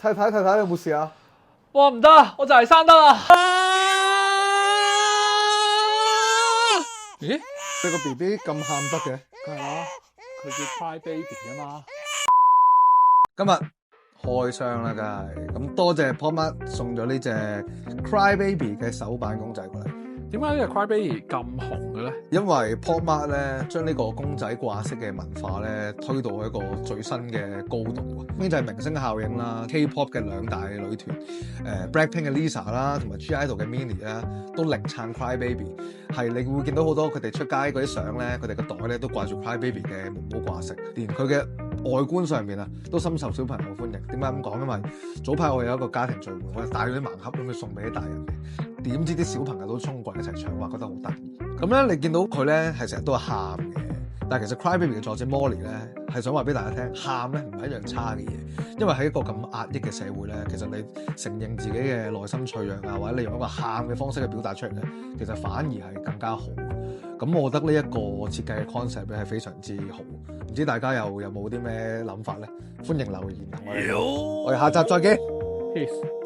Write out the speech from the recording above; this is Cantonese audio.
太太有冇事啊？哇唔得，我就嚟生得啦！咦？你個 B B 咁喊得嘅？梗係啦，佢叫 Cry Baby 啊嘛。今日開箱啦，梗係咁多謝 Pop Mart 送咗呢隻 Cry Baby 嘅手辦公仔過嚟。點解呢隻 Cry Baby 咁紅嘅咧？因為 Pop Mart 咧將呢個公仔掛飾嘅文化咧推到一個最新嘅高度。呢就係明星效應啦 ，K-pop 嘅兩大女團，Blackpink 嘅 Lisa 啦，同埋 G-Idol 嘅 Minnie 啦，都力撐 Cry Baby。係你會見到好多佢哋出街嗰啲相咧，佢哋個袋咧都掛住 Cry Baby 嘅毛毛掛飾，連佢嘅外觀上面啊都深受小朋友歡迎。點解咁講？因為早排我有一個家庭聚會，我帶咗啲盲盒咁去送俾啲大人嘅。點知啲小朋友都衝過嚟一齊搶，話覺得好得意。咁咧，你見到佢咧係成日都係喊嘅，但係其實 Cry Baby 嘅作者 Molly 咧係想話俾大家聽，喊咧唔係一樣差嘅嘢，因為喺一個咁壓抑嘅社會咧，其實你承認自己嘅內心脆弱啊，或者你用一個喊嘅方式去表達出嚟咧，其實反而係更加好。咁我覺得呢一個設計嘅 concept 咧係非常之好，唔知大家有冇啲咩諗法咧？歡迎留言，我哋下集再見。Peace。